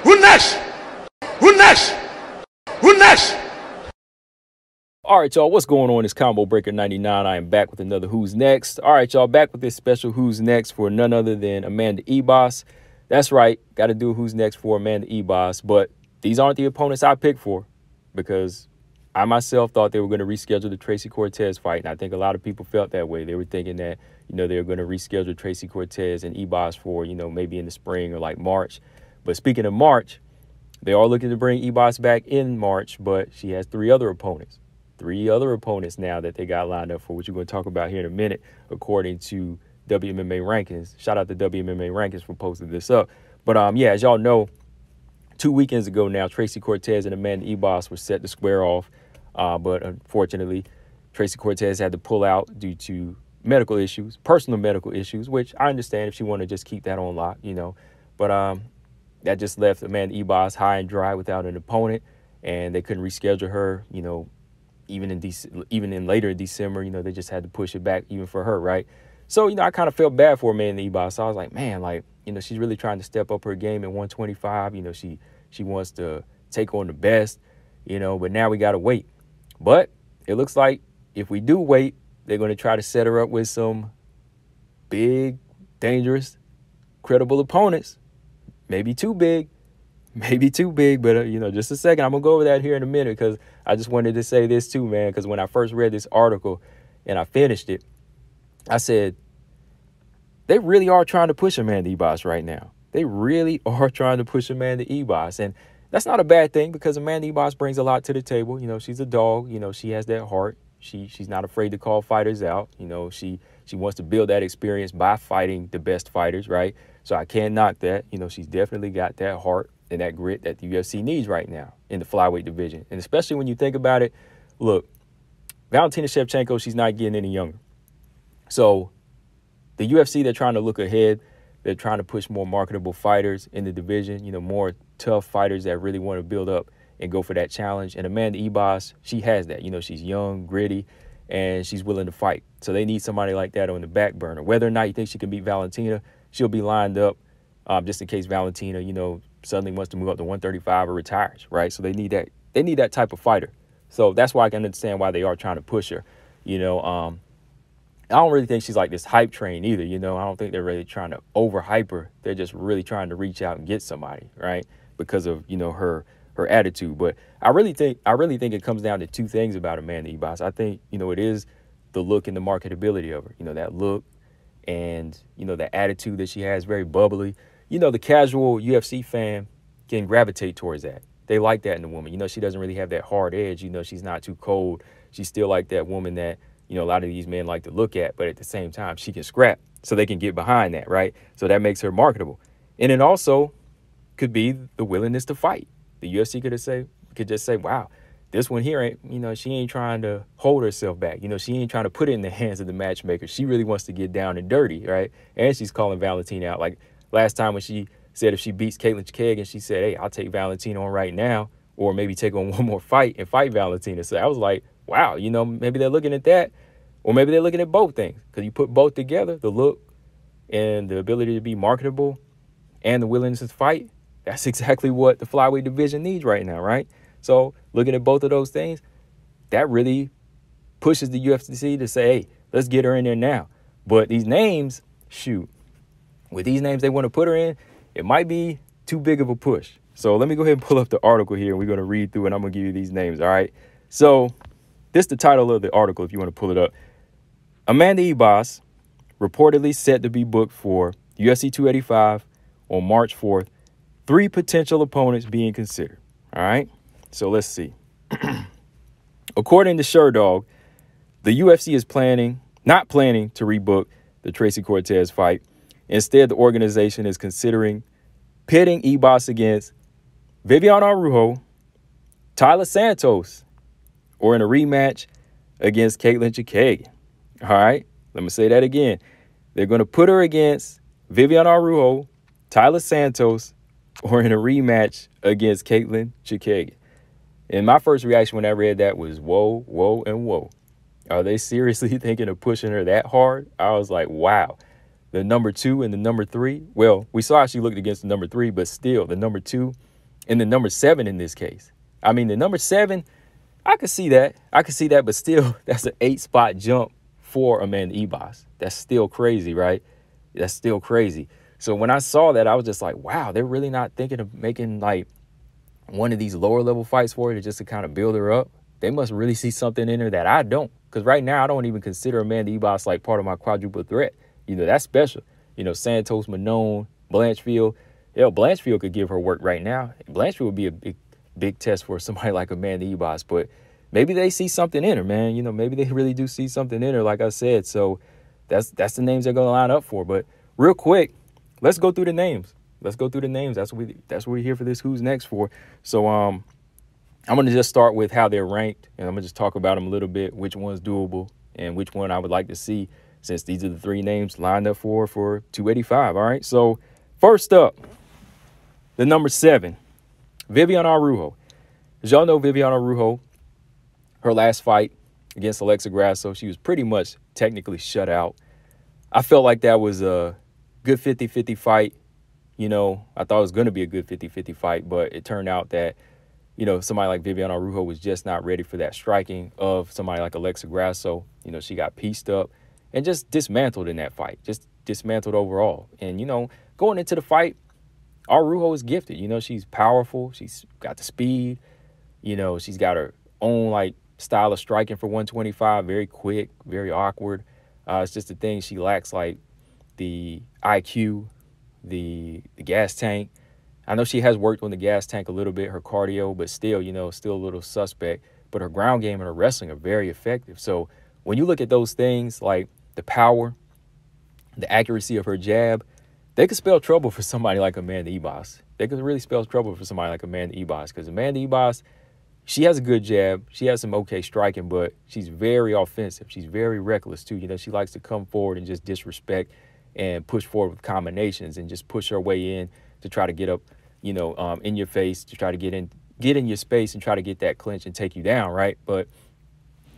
Who next? Who next? Who next? All right, y'all, what's going on? It's Combo Breaker 99. I am back with another Who's Next. All right, y'all, back with this special Who's Next for none other than Amanda Ebos. That's right, got to do a Who's Next for Amanda Ebos, but these aren't the opponents I picked for because I myself thought they were going to reschedule the Tracy Cortez fight, and I think a lot of people felt that way. They were thinking that, they were going to reschedule Tracy Cortez and Ebos for, maybe in the spring or like March. But speaking of March, they are looking to bring Ebos back in March, but she has three other opponents now that they got lined up for, which we're going to talk about here in a minute, according to WMMA Rankings. Shout out to WMMA Rankings for posting this up. But as y'all know, 2 weekends ago now, Tracy Cortez and Amanda Ebos were set to square off. But unfortunately, Tracy Cortez had to pull out due to medical issues, personal medical issues, which I understand if she wanted to just keep that on lock, But that just left Amanda Ebos high and dry without an opponent, and they couldn't reschedule her, even in later December, they just had to push it back even for her, right? So, I kind of felt bad for Amanda Ebos. So I was like, man, she's really trying to step up her game at 125. She wants to take on the best, but now we got to wait. But it looks like if we do wait, they're going to try to set her up with some big, dangerous, credible opponents. Maybe too big, but, just a second. I'm going to go over that here in a minute because I just wanted to say this too, man, because when I first read this article and I finished it, I said, they really are trying to push Amanda Ebos right now. They really are trying to push Amanda Ebos. And that's not a bad thing because Amanda Ebos brings a lot to the table. She's a dog. She has that heart. She's not afraid to call fighters out. She wants to build that experience by fighting the best fighters, right? So I can't knock that. She's definitely got that heart and that grit that the UFC needs right now in the flyweight division. And especially when you think about it, look, Valentina Shevchenko, she's not getting any younger. So the UFC, they're trying to look ahead. They're trying to push more marketable fighters in the division, more tough fighters that really want to build up and go for that challenge. And Amanda Ebos, she has that. She's young, gritty, and she's willing to fight. So they need somebody like that on the back burner. Whether or not you think she can beat Valentina, she'll be lined up just in case Valentina, suddenly wants to move up to 135 or retires, right? So they need that. They need that type of fighter. So that's why I can understand why they are trying to push her. I don't really think she's like this hype train either. I don't think they're really trying to overhype her. They're just really trying to reach out and get somebody, right? Because of, her attitude. But I really think it comes down to two things about Amanda Ebos. I think, it is the look and the marketability of her, that look and, the attitude that she has, very bubbly. The casual UFC fan can gravitate towards that. They like that in a woman. She doesn't really have that hard edge. She's not too cold. She's still like that woman that, a lot of these men like to look at, but at the same time, she can scrap, so they can get behind that, right? So that makes her marketable. And it also could be the willingness to fight. The UFC could just say, wow, this one here ain't, she ain't trying to hold herself back. She ain't trying to put it in the hands of the matchmaker. She really wants to get down and dirty, right? And she's calling Valentina out. Like last time when she said if she beats Katlyn Chookagian, she said, hey, I'll take Valentina on right now, or maybe take on one more fight and fight Valentina. So I was like, wow, maybe they're looking at that, or maybe they're looking at both things, because you put both together, the look and the ability to be marketable and the willingness to fight. That's exactly what the flyweight division needs right now, right? So looking at both of those things, that really pushes the UFC to say, hey, let's get her in there now. But these names, shoot, with these names they want to put her in, it might be too big of a push. So let me go ahead and pull up the article here, and we're going to read through, and I'm going to give you these names, all right? So this is the title of the article, if you want to pull it up. Amanda Ebos reportedly set to be booked for UFC 285 on March 4th. 3 potential opponents being considered, all right? So let's see. According to Sherdog, the UFC is not planning to rebook the Tracy Cortez fight. Instead, the organization is considering pitting Ebos against Viviane Araújo, Taila Santos, or in a rematch against Katlyn Chookagian. All right, let me say that again. They're going to put her against Viviane Araújo, Taila Santos, or in a rematch against Katlyn Chookagian. And my first reaction when I read that was, whoa, whoa, and whoa. Are they seriously thinking of pushing her that hard? I was like, wow. The number 2 and the number 3. Well, we saw how she looked against the number 3, but still, the number 2 and the number 7 in this case. I mean, the number 7, I could see that. But still, that's an 8-spot jump for Amanda Ebas. That's still crazy, right? That's still crazy. So when I saw that, I was just like, wow, they're really not thinking of making like one of these lower level fights for her just to kind of build her up. They must really see something in her that I don't. Because right now, I don't even consider Amanda Ebas like part of my quadruple threat. That's special. Santos, Manon, Blanchfield. Hell, Blanchfield could give her work right now. Blanchfield would be a big test for somebody like Amanda Ebas. But maybe they see something in her, man. Maybe they really do see something in her, like I said. So that's the names they're going to line up for. But real quick, let's go through the names. That's what we're here for this Who's Next for. So I'm going to just start with how they're ranked, and I'm going to just talk about them a little bit, which one's doable and which one I would like to see, since these are the 3 names lined up for 285. All right. So first up, the number 7, Viviane Araújo. As y'all know, Viviane Araújo, her last fight against Alexa Grasso, she was pretty much technically shut out. I felt like that was a good 50-50 fight. I thought it was going to be a good 50-50 fight, but it turned out that, somebody like Viviane Araújo was just not ready for that striking of somebody like Alexa Grasso. She got pieced up and just dismantled in that fight, just dismantled overall. And, going into the fight, Araújo is gifted. She's powerful. She's got the speed. She's got her own, like, style of striking for 125, very quick, very awkward. It's just the thing she lacks, like, the IQ, the gas tank. I know she has worked on the gas tank a little bit, her cardio, but still, still a little suspect. But her ground game and her wrestling are very effective. So when you look at those things, like the power, the accuracy of her jab, they could spell trouble for somebody like Amanda Ebas. They could really spell trouble for somebody like Amanda Ebas, because Amanda Ebas, she has a good jab. She has some okay striking, but she's very offensive. She's very reckless, too. She likes to come forward and just disrespect and push forward with combinations and just push her way in to try to get up, in your face, to try to get in your space and try to get that clinch and take you down, right? But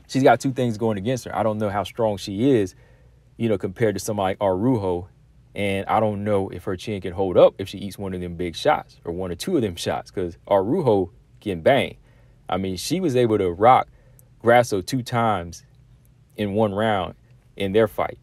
she's got 2 things going against her. I don't know how strong she is, compared to somebody like Araújo, and I don't know if her chin can hold up if she eats one of them big shots or 1 or 2 of them shots, because Araújo can bang. I mean, she was able to rock Grasso 2 times in 1 round in their fight.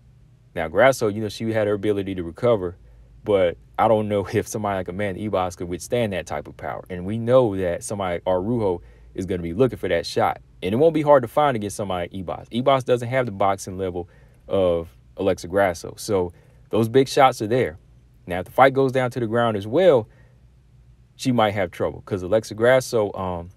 Now, Grasso, she had her ability to recover, but I don't know if somebody like Amanda Ebas could withstand that type of power. And we know that somebody like Araújo is going to be looking for that shot. And it won't be hard to find against somebody like Ebas. Ebas doesn't have the boxing level of Alexa Grasso. So those big shots are there. Now, if the fight goes down to the ground as well, she might have trouble, because Alexa Grasso,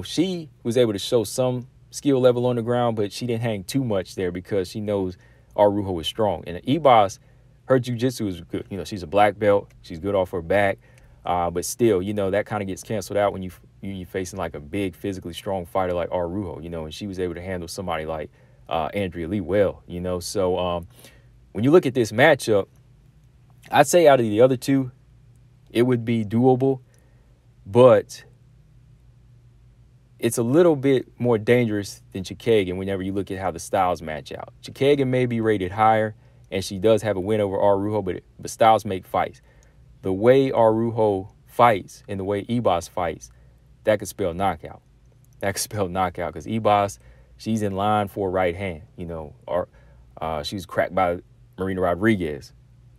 she was able to show some skill level on the ground, but she didn't hang too much there because she knows Araújo is strong. And Ebas, her jiu-jitsu is good. She's a black belt. She's good off her back. But still, that kind of gets canceled out when you're facing like a big, physically strong fighter like Araújo, and she was able to handle somebody like Andrea Lee well, So when you look at this matchup, I'd say out of the other 2, it would be doable, but it's a little bit more dangerous than Chookagian whenever you look at how the styles match out. Chookagian may be rated higher, and she does have a win over Araújo, but styles make fights. The way Araújo fights and the way Ebas fights, that could spell knockout. That could spell knockout, because Ebas, she's in line for a right hand. She was cracked by Marina Rodriguez,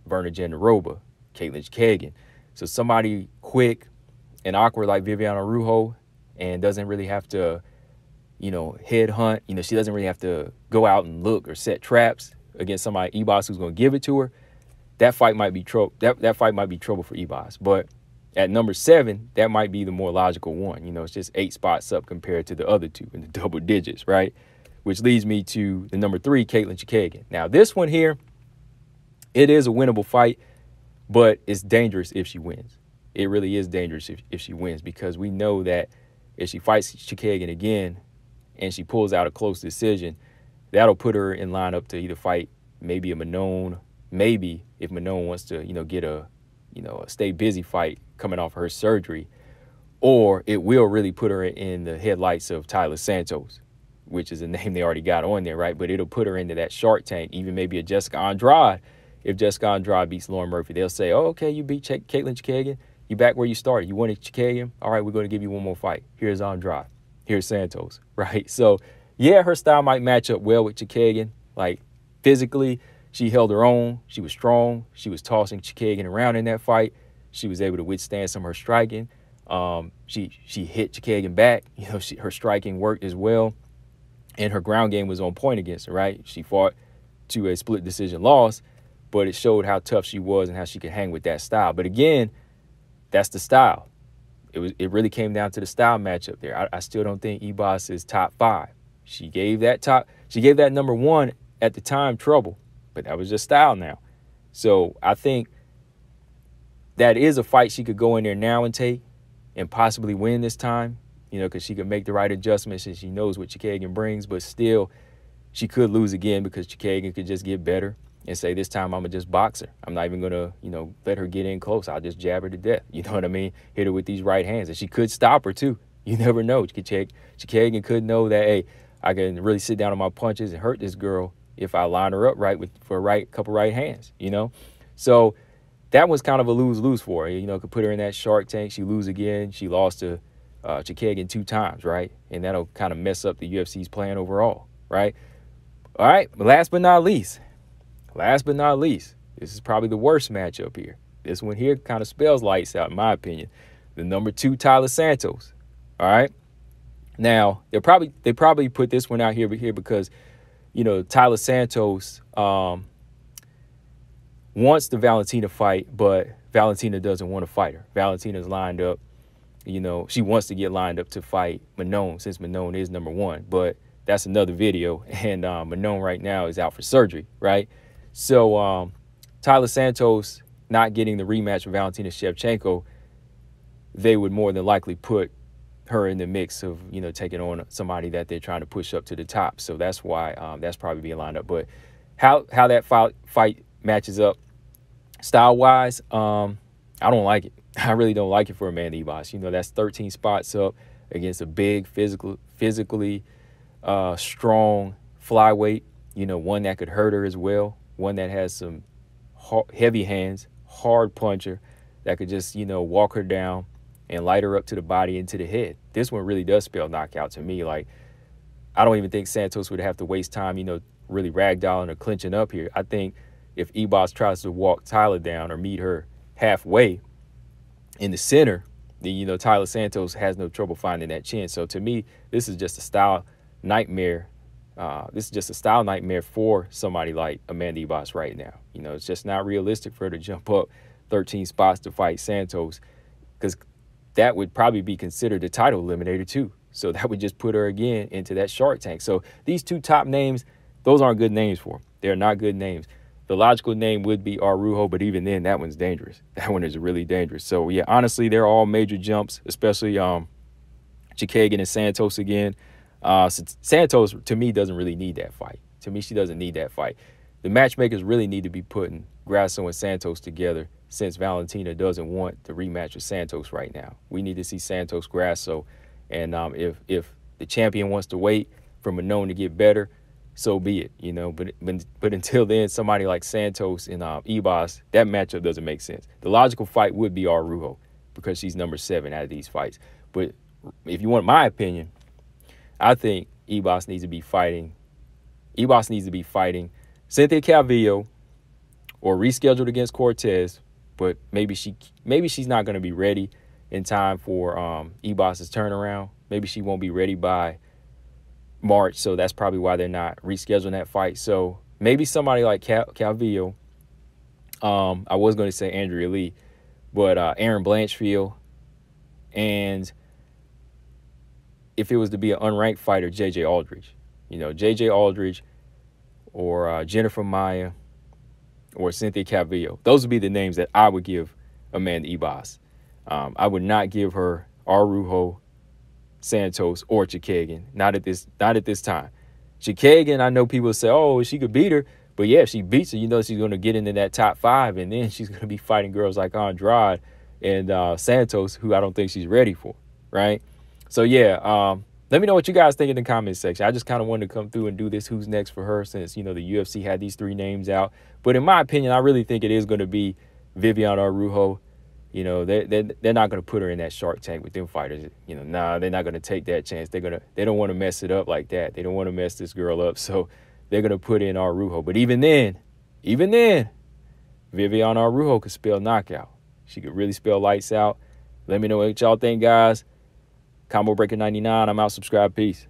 Verna Jandiroba, Caitlin Chookagian. So somebody quick and awkward like Viviane Araújo, and doesn't really have to, head hunt. She doesn't really have to go out and look or set traps against somebody Ebas who's going to give it to her. That fight might be trouble. That fight might be trouble for Ebas. But at number 7, that might be the more logical one. It's just 8 spots up compared to the other 2 in the double digits, right? Which leads me to the number 3, Caitlin Chookagian. Now, this one here, it is a winnable fight, but it's dangerous if she wins. It really is dangerous if she wins, because we know that if she fights Chookagian again and she pulls out a close decision, that'll put her in line up to either fight maybe a Manon, maybe if Manon wants to, get a stay busy fight coming off her surgery, or it will really put her in the headlights of Tyler Santos, which is a name they already got on there, right? But it'll put her into that Shark Tank, even maybe a Jessica Andrade. If Jessica Andrade beats Lauren Murphy, they'll say, oh, okay, you beat Caitlin Chookagian. You back where you started. You wanted Chikagian? All right, we're going to give you one more fight. Here's Andrade. Here's Santos, right? So, yeah, her style might match up well with Chikagian. Like, physically, she held her own. She was strong. She was tossing Chikagian around in that fight. She was able to withstand some of her striking. She hit Chikagian back. You know, her striking worked as well. And her ground game was on point against her, right? She fought to a split decision loss, but it showed how tough she was and how she could hang with that style. But again, that's the style. It really came down to the style matchup there. I still don't think Ibas is top 5. She gave that number 1 at the time trouble, but that was just style now. So I think that is a fight she could go in there now and take and possibly win this time, you know, because she could make the right adjustments and she knows what Chikagian brings, but still she could lose again because Chikagian could just get better and say, this time I'm going to just box her. I'm not even going to, you know, let her get in close. I'll just jab her to death. You know what I mean? Hit her with these right hands. And she could stop her, too. You never know. Chikagian could know that, hey, I can really sit down on my punches and hurt this girl if I line her up right for a couple right hands, you know? So that was kind of a lose-lose for her. You know, could put her in that Shark Tank. She lose again. She lost to Chikagian 2 times, right? And that'll kind of mess up the UFC's plan overall, right? All right, last but not least, this is probably the worst matchup here. This one here kind of spells lights out, in my opinion. The number 2, Taila Santos. All right. Now, they probably put this one out here because, you know, Taila Santos wants the Valentina fight, but Valentina doesn't want to fight her. Valentina's lined up. You know, she wants to get lined up to fight Manon since Manon is number 1. But that's another video. And Manon right now is out for surgery, right? So Taila Santos not getting the rematch with Valentina Shevchenko, they would more than likely put her in the mix of, you know, taking on somebody that they're trying to push up to the top. So that's why that's probably being lined up. But how that fight matches up style-wise, I don't like it. I really don't like it for Amanda Ibas. You know, that's 13 spots up against a big, physically strong flyweight, you know, one that could hurt her as well, one that has some heavy hands, hard puncher that could just, you know, walk her down and light her up to the body and to the head. This one really does spell knockout to me. Like, I don't even think Santos would have to waste time, you know, really ragdolling or clinching up here. I think if Ibas tries to walk Taila down or meet her halfway in the center, then, you know, Taila Santos has no trouble finding that chin. So to me, this is just a style nightmare. This is just a style nightmare for somebody like Amanda Ibas right now. You know, it's just not realistic for her to jump up 13 spots to fight Santos, because that would probably be considered a title eliminator too. So that would just put her again into that Shark Tank. So these 2 top names, those aren't good names for her. They're not good names. The logical name would be Araujo, but even then, that one's dangerous. That one is really dangerous. So, yeah, honestly, they're all major jumps, especially Chikagian and Santos again. Santos, to me, doesn't really need that fight. To me, she doesn't need that fight. The matchmakers really need to be putting Grasso and Santos together, since Valentina doesn't want the rematch with Santos right now. We need to see Santos Grasso. And if the champion wants to wait for Manon to get better, so be it, you know. But until then, somebody like Santos and Ibas, that matchup doesn't make sense. The logical fight would be Araujo, because she's number 7 out of these fights. But if you want my opinion, I think Ibas needs to be fighting Cynthia Calvillo, or rescheduled against Cortez. But maybe she's not going to be ready in time for Ibas's turnaround. Maybe she won't be ready by March, so that's probably why they're not rescheduling that fight. So maybe somebody like Calvillo. I was going to say Andrea Lee, but Aaron Blanchfield. And if it was to be an unranked fighter, J.J. Aldridge. You know, J.J. Aldridge or Jennifer Maia or Cynthia Calvillo. Those would be the names that I would give Amanda Ibas. I would not give her Araujo, Santos, or Chikagian. Not at this time. Chikagian, I know people say, oh, she could beat her. But yeah, if she beats her, you know she's going to get into that top 5, and then she's going to be fighting girls like Andrade and Santos, who I don't think she's ready for, right? So yeah, let me know what you guys think in the comment section. I just kind of wanted to come through and do this Who's Next for her, since, you know, the UFC had these 3 names out. But in my opinion, I really think it is going to be Viviane Araujo. You know, they're not going to put her in that Shark Tank with them fighters. You know, nah, they're not going to take that chance. They don't want to mess it up like that. They don't want to mess this girl up. So they're going to put in Araujo. But even then, Viviane Araujo could spell knockout. She could really spell lights out. Let me know what y'all think, guys. Combo Breaker 99. I'm out. Subscribe. Peace.